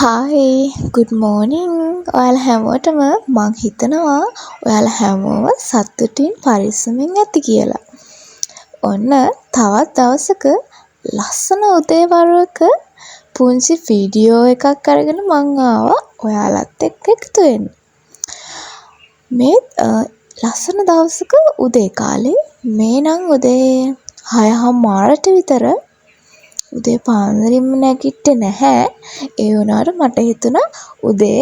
Hi good morning ඔයාලා හැමෝටම මං හිතනවා ඔයාලා හැමෝම සතුටින් පරිස්සමින් ඇති කියලා. ඔන්න තවත් දවසක ලස්සන උදේවරුවක පුංචි වීඩියෝ එකක් අරගෙන මං ආවා ඔයාලත් එක්ක එකතු වෙන්න. මේ ලස්සන දවසක උදේ කාලේ මේ නම් උදේ 6:00ට විතර උදේ පාන්දරින්ම නැගිට්ටේ නැහැ. ඒ වුණාට මට හිතුණා උදේ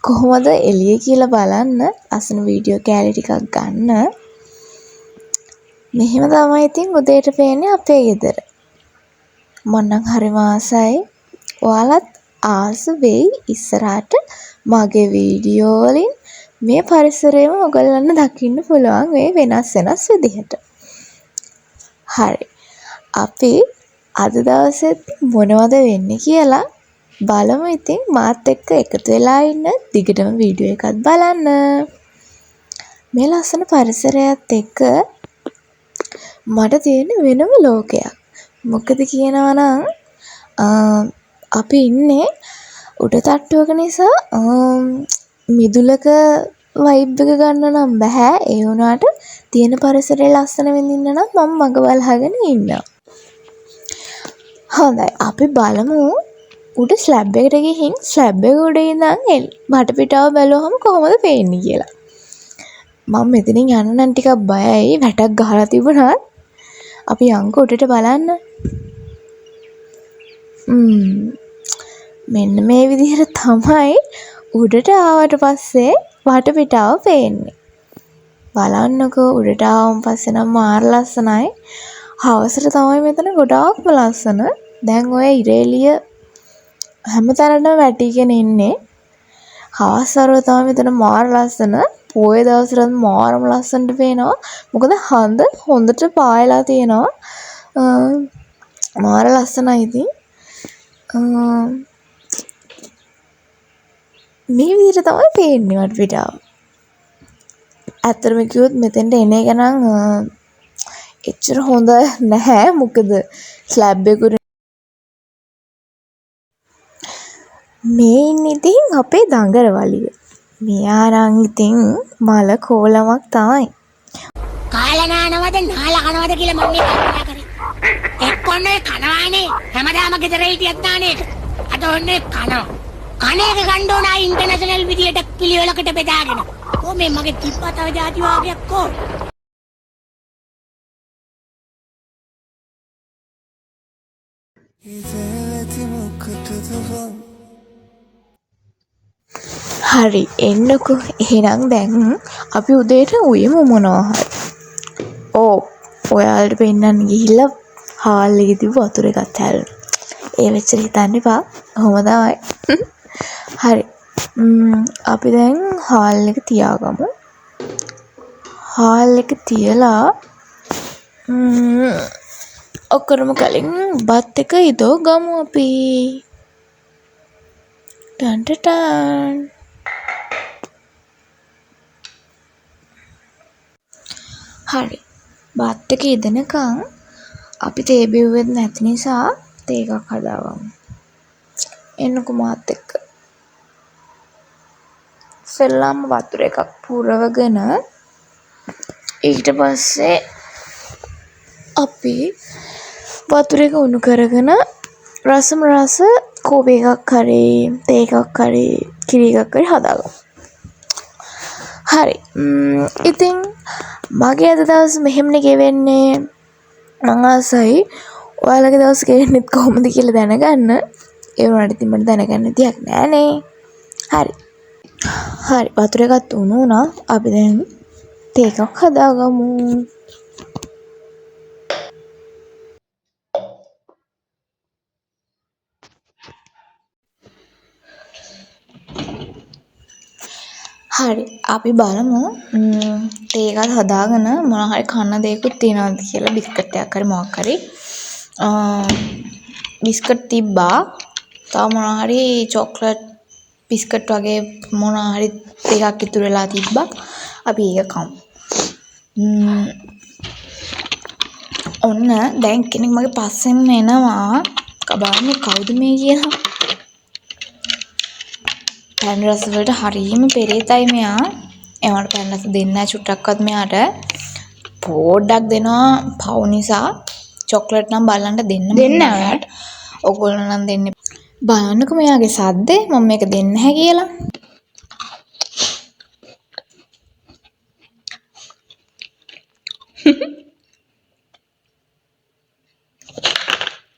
කොහොමද එළිය කියලා බලන්න ලස්සන වීඩියෝ කෑලි ටිකක් ගන්න. මෙහෙම තමයි ඉතින් උදේට පේන්නේ අපේ ගෙදර. මම නම් හරිම ආසයි. ඔයාලත් ආස වෙයි ඉස්සරහට මගේ වීඩියෝ වලින් මේ පරිසරයම ඔයගොල්ලන්ට දකින්න පුළුවන් මේ වෙනස් විදිහට. හරි. අපි අද දවසෙත් මොනවද වෙන්නේ කියලා බලමු. ඉතින් මාත් එක්ක එකතු වෙලා ඉන්න දිගටම වීඩියෝ එකත් බලන්න. මේ ලස්සන පරිසරයත් එක්ක මට තියෙන වෙනම ලෝකයක්. මොකද කියනවා නම් අපි ඉන්නේ උඩ තට්ටුවක නිසා මිදුලක වයිබ් එක ගන්න නම් බෑ. ඒ වුණාට තියෙන පරිසරය ලස්සන විඳින්න නම් මම මග බලහගෙන ඉන්නවා. හොඳයි අපි බලමු උඩ ස්ලැබ් එකට ගිහින් ස්ලැබ් එක උඩ ඉඳන් වටපිටාව බැලුවහම කොහොමද පේන්නේ කියලා. මම මෙතනින් යන්න නම් ටිකක් බයයි. වැටක් ගහලා තිබුණාත් අපි යන්කෝ උඩට බලන්න. මෙන්න මේ විදිහට තමයි උඩට ආවට පස්සේ වටපිටාව පේන්නේ. බලන්නකෝ උඩට ආවම පස්සේ නම් මාර ලස්සනයි. හවසට තමයි මෙතන ගොඩාක්ම ලස්සන. දැන් ඔය ඉරේලිය හැමතැනටම වැටිගෙන ඉන්නේ. හවස් වරුව තමයි මෙතන මාර ලස්සන. පොය දවසට මාරම ලස්සනට පේනවා. මොකද හඳ හොඳට පායලා තියෙනවා. මාර ලස්සනයි ඉතින්. මේ විදිහට තමයි පේන්නේ වටපිටාව. ඇත්තටම කිව්වොත් මෙතෙන්ට එන එක නම් එච්චර හොඳ නැහැ. මොකද ස්ලැබ් එක මේ ඉන්නේ ඉතින් අපේ දඟරවලිය. මෙයා නම් ඉතින් මල කෝලමක් තමයි. කාලා නානවද නාලා කනවද කියලා මම මේ කල්පනා කරේ. එක්කොන්නේ කනවානේ හැමදාම ගෙදර හිටියත් නානේ. අද ඔන්නේ කනවා. කණේක ගන්න ඕන ඉන්ටර්නැෂනල් විදියට පිළිවෙලකට බෙදාගෙන. කොහොමද මගේ තිප්පතව જાති වාගයක් කො? හරි එන්නකෝ. එහෙනම් දැන් අපි උදේට උයමු මොනවා හරි. ඔයාලට පෙන්නන්න ගිහිල්ලා හාල් එකේ තිබ්බ වතුර එකත් හැලුණා. ඒ වෙච්චර හිතන්න එපා. කොහොම තමයි. හරි. අපි දැන් හාල් එක තියාගමු. හාල් එක තියලා ඔක්කොම කලින් බත් එක ඉදෝ ගමු අපි. ටන් හරි. බත් එක ඉදෙනකන් අපි තේ බිව්වෙත් නැති නිසා තේ එකක් හදාගමු. එන්නකෝ මාත් එක්ක. සෙල්ලම් වතුර එකක් පුරවගෙන ඊට පස්සේ අපි වතුර එක උණු කරගෙන රස කෝපි එකක් හරි තේ එකක් හරි කිරි එකක් හරි හදාගමු. හරි. ඉතින් මගේ අද දවස් මෙහෙමනේ ගෙවෙන්නේ. මං ආසයි ඔයාලගේ දවස් ගෙවෙන්නේ කොහොමද කියලා දැනගන්න. ඒ වුණාට ඉතින් මට දැනගන්න දෙයක් නෑනේ. හරි. වතුර එකත් උණු වුණා. අපි දැන් තේ එකක් හදාගමු. හරි අපි බලමු තේ එකත් හදාගෙන මොනවා හරි කන්න දෙයක්ත් තියනවාද කියලා. බිස්කට් එකක් හරි මොකක් හරි. බිස්කට් තිබ්බා. තව මොනවා හරි චොක්ලට් බිස්කට් වගේ මොනවා හරි ටිකක් ඉතුරු වෙලා තිබ්බා. අපි ඒක කමු. ඔන්න දැන් කෙනෙක් මගේ පස්සෙන් එනවා. බලන්න කවුද මේ කියලා. පැණි රස වලට හරියම පෙරේතයි මෙයා. එයාට පැණි රස දෙන්නේ නැහැ චුට්ටක්වත් මෙයාට. පොඩ්ඩක් දෙනවා පව් නිසා. චොක්ලට් නම් බලන්න දෙන්නේ නැහැ. ඔයගොල්ලෝ නම් දෙන්නේ. බලන්නකෝ මෙයාගේ සද්දේ මම මේක දෙන්නේ නැහැ කියලා.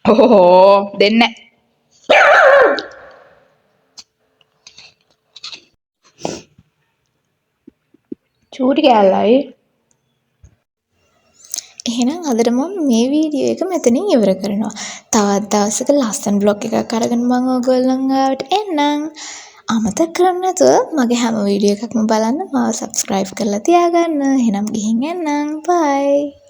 ඕ දෙන්නේ චූටි කෑල්ලයි. එහෙනම් අදට මම මේ වීඩියෝ එක මෙතනින් ඉවර කරනවා. තවත් දවසක ලස්සන බ්ලොග් එකක් අරගෙන මම ඔයගොල්ලන් ගාවට එන්නම්. අමතක කරන්නේ නැතුව මගේ හැම වීඩියෝ එකක්ම බලන්න මාව subscribe කරලා තියාගන්න. එහෙනම් ගිහින් එන්නම්. bye.